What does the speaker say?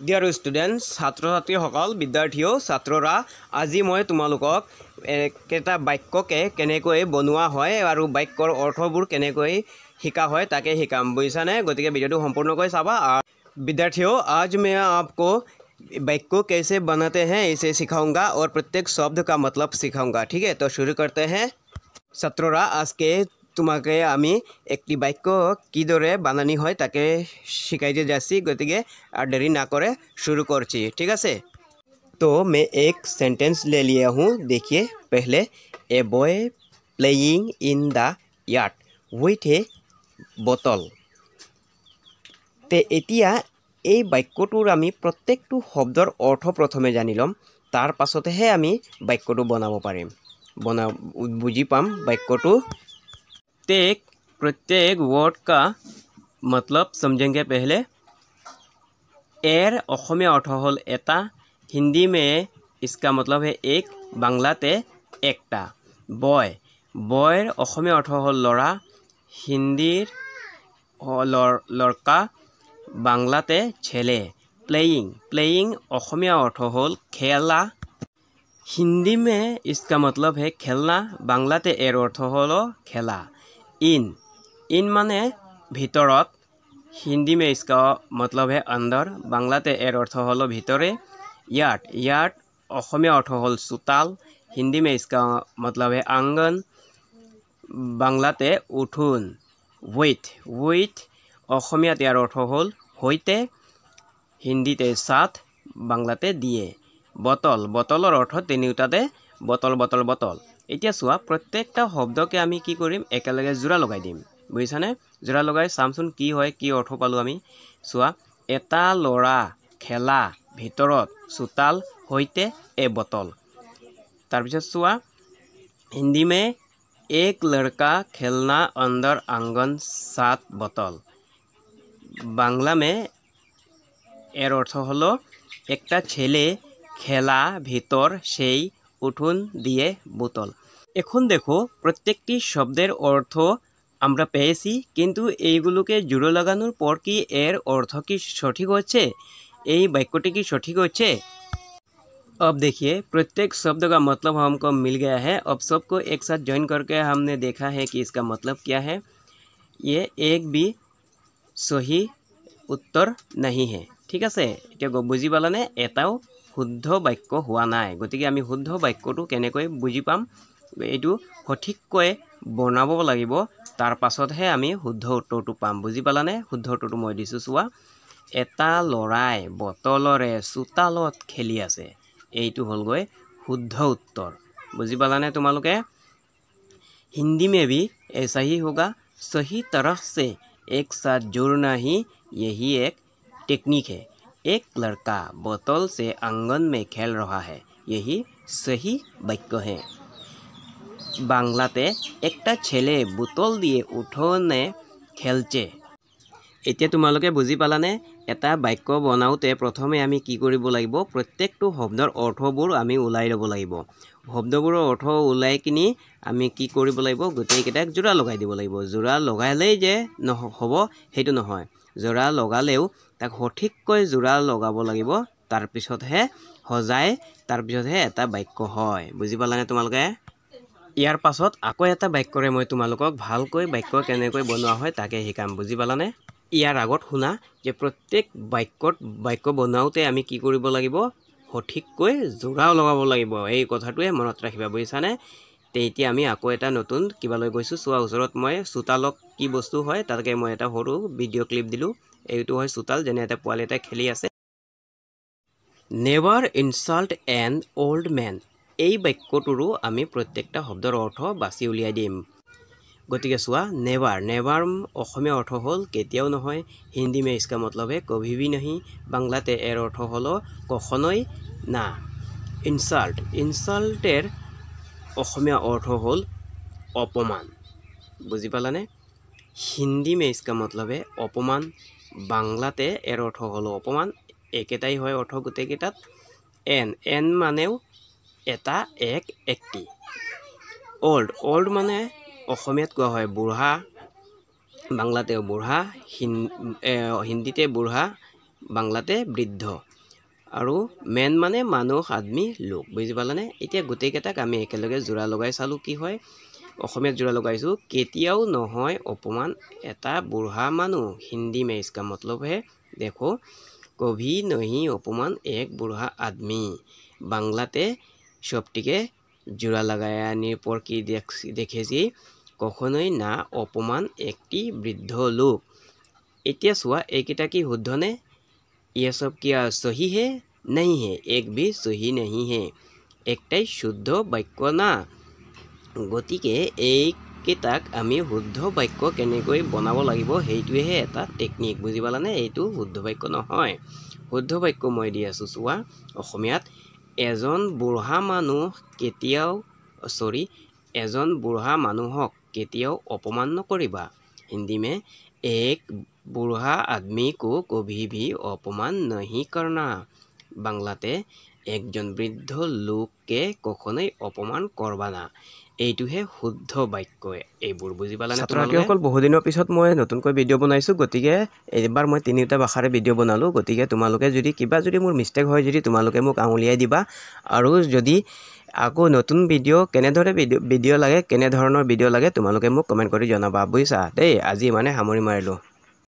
dear students ছাত্ৰ ছাত্ৰীসকল বিদ্যাৰ্থীও ছাত্ৰৰা আজি মই তোমালোকক কেইটা বাক্যকে কেনেকৈ বনোৱা হয় আৰু বাক্যৰ অৰ্থবোৰ কেনেকৈ শিকা হয় তাকে শিকাম বুজিছানে গতিকে ভিডিঅ'টো সম্পূৰ্ণকৈ চাবা विद्यार्थियों आज मैं आपको वाक्य कैसे बनाते हैं इसे सिखाऊंगा और प्रत्येक शब्द का मतलब सिखाऊंगा ठीक है तो शुरू करते हैं ছাত্ররা আজকে তোমাকে আমি একটি বাক্য কিদরে বানানি হয় তাকে শিখাইতে যাচ্ছি গতিকে আর দেরি ना करे शुरू करছি ठीक है तो मैं एक सेंटेंस ले लिया हूँ देखिए पहले a boy playing in the yard with a bottle তে এতিয়া এই বাক্যটোৰ আমি প্ৰত্যেকটো শব্দৰ অৰ্থ প্ৰথমে জানি লম তাৰ পাছতহে আমি বাক্যটো বনাব পাৰিম বুজি পাম বাক্যটো प्रत्येक वर्ड का मतलब समझेंगे पहले एर অসমীয়া अर्थ हल एटा हिंदी में इसका मतलब है एक बांग्लाते एकटा बॉय बॉयर অসমীয়া अर्थ हल लड़ा हिंदीर लड़का बांग्लाते छेले प्लेइंग प्लेइंग অসমীয়া अर्थ हल खेला हिंदी में इसका मतलब है खेलना बांग्लाते एर अर्थ हल खेला इन माने भीतरत हिंदी में इसका मतलब है अंदर बांग्लाते एर अर्थ हल भीतरे यार्ड यार्ड অসমীয়া अर्थ हल चोताल हिंदी में इसका मतलब है आंगन बांग्लाते उठून विथ অসমীয়াত ইয়াৰ अर्थ हल होइते हिंदीते साथ बांग्लाते दिए बटल बटलर अर्थ तिनिटाते बटल बटल बटल এতিয়া চোৱা প্ৰত্যেকটা শব্দকে আমি কি কৰিম একেলগে জোৰা লগাই দিম বুজিছানে জোৰা লগাই চামচোন কি হয় কি অৰ্থ পালো আমি চোৱা এটা লৰা খেলা ভিতৰত চোতাল হৈতে এ বটল তাৰ পিছত চোৱা हिंदी में एक लड़का खेलना अंदर आंगन सात बटल बांग्ला में एर अर्थ हलो एकटा छेले खेला भीतर सेई उठून दिए बोतल এখন দেখো প্রত্যেকটি শব্দের অর্থ আমরা পেয়েছি কিন্তু এইগুলোকে জুড়ে লাগানোর পর কি এর অর্থ কি সঠিক হচ্ছে এই বাক্যটি কি সঠিক হচ্ছে अब देखिए प्रत्येक शब्द का मतलब हमको मिल गया है अब सबको एक साथ ज्वाइन करके हमने देखा है कि इसका मतलब क्या है ये एक भी सही उत्तर नहीं है ठीक है এতিয়া বুজি পালানে এটাও শুদ্ধ বাক্য হোৱা নাই গতিকে আমি শুদ্ধ বাক্যটো কেনেকৈ বুজি পাম এইটো সঠিককৈ বনাব লাগিব তাৰ পাছতহে আমি শুদ্ধ উত্তৰটো পাম বুজি পালানে শুদ্ধ উত্তৰটো মই দিছো চোৱা এটা লৰাই বটলৰে চোতালত খেলি আছে এইটো হলগৈ শুদ্ধ उत्तर বুজি পালানে তোমালোকে हिंदी में भी ऐसा ही होगा सही तरह से एक साथ जोड़ना ही यही एक टेक्निक है एक लड़का बोतल से आंगन में खेल रहा है यही सही वाक्य है बांग्लाते एकटा छेले बोतल दिए उठोने खेलचे এতিয়া তোমালোকে বুজি পালানে এটা বাক্য বনাওতে প্ৰথমে আমি কি কৰিব লাগিব প্ৰত্যেকটো শব্দৰ অৰ্থবোৰ আমি উলাই ল'ব লাগিব শব্দবোৰৰ অৰ্থ উলাই কিনি আমি কি কৰিব লাগিব গোটেইকেইটাক জোৰা লগাই দিব লাগিব জোৰা লগাইলেই যে হ'ব হেতু নহয় জোৰা লগালেও তাক সঠিককৈ জোৰা লগাব লাগিব তাৰ পিছতহে হজাই তাৰ পিছতহে এটা বাক্য হয় বুজি পালানে তোমালোকে ইয়াৰ পাছত আকৌ এটা বাক্যৰে মই তোমালোকক ভালকৈ বাক্য কেনেকৈ বনোৱা হয় তাকে শিকাম বুজি পালানে ইয়াৰ আগত শুনা যে প্ৰত্যেক বাক্য বনাওতে আমি কি কৰিব লাগিব সঠিককৈ জোৰা লগাব লাগিব এই কথাটোৱে মনত ৰাখিবা বুজিছানে তে এতিয়া আমি আকৌ এটা নতুন কিবা লৈ গৈছো চোৱা ওচৰত মই চোতালক কি বস্তু হয় তাকে মই এটা সৰু ভিডিঅ' ক্লিপ দিলো এইটো হয় চোতাল যেনে এটা পোৱালি এটা খেলি আছে never insult an old man এই বাক্যটোৰো আমি প্ৰত্যেকটা শব্দৰ অৰ্থ বাছি উলিয়াই দিম গতিকে চোৱা नेवर नेवर অসমীয়া অৰ্থ হল কেতিয়াও নহয় হিন্দী में इसका मतलब है कभी भी नहीं বাংলাতে এর অর্থ হলো কখনোই না ইনসাল্ট ইনসাল্টের অসমীয়া অৰ্থ হল অপমান বুজি পালানে হিন্দী में इसका मतलब है অপমান বাংলাতে এর অৰ্থ হলো অপমান একেটাই হয় অৰ্থ গোটেইকেইটাত এন মানেও এটা এক একটি ওল্ড মানে অসমীয়াত কোৱা হয় বুঢ়া বাংলাতে বুঢ়া হিন্দীতে বুঢ়া বাংলাতে বৃদ্ধ আৰু মেন মানে মানুহ আদমি লোক বুজি পালানে এতিয়া গোটেইকেইটাক আমি একেলগে জোৰা লগাই চালো কি হয় অসমীয়াত জোৰা লগাইছো কেতিয়াও নহয় অপমান এটা বুঢ়া মানুহ হিন্দী में इसका मतलब है देखो कभी नहीं अपमान एक बुढ़ा आदमी বাংলাতে সবটিকে জোড়া লাগায় আনির পর কি দেখেছি কখনোই না অপমান একটি বৃদ্ধ লোক এতিয়া চোৱা এইকেইটা কি শুদ্ধনে ये सब क्या सही है नहीं है एक भी सही नहीं है एकटाই শুদ্ধ বাক্য না গতিকে এইকেইটাক আমি শুদ্ধ বাক্য কেনেকৈ বনাব লাগিব সেইটোহে এটা টেকনিক বুজি পালানে এইটো শুদ্ধ বাক্য নহয় শুদ্ধ বাক্য মই দি আছো চোৱা অসমীয়াত এজন বুঢ়া মানুহ কেতিয়াও এজন বুঢ়া মানুহক কেতিয়াও অপমান নকৰিবা हिंदी में एक बूढ़ा आदमी को कभी भी अपमान नहीं करना বাংলাতে একজন বৃদ্ধ লোককে কখনোই অপমান কৰবা না এইটোহে শুদ্ধ বাক্য এইবোৰ বুজি পালানে ছাত্ৰসকল বহু দিনৰ পিছত মই নতুনকৈ ভিডিঅ' বনাইছো গতিকে এইবাৰ মই তিনিটা ভাষাৰে ভিডিঅ' বনালো গতিকে তোমালোকে যদি কিবা যদি মোৰ মিষ্টেক হয় যদি তোমালোকে মোক আঙুলিয়াই দিবা আৰু যদি আকৌ নতুন ভিডিঅ' কেনেদৰে ভিডিঅ' লাগে কেনে ধৰণৰ ভিডিঅ' লাগে তোমালোকে মোক কমেন্ট কৰি জনাবা বুজিছা দেই আজি মানে সামৰি মাৰিলো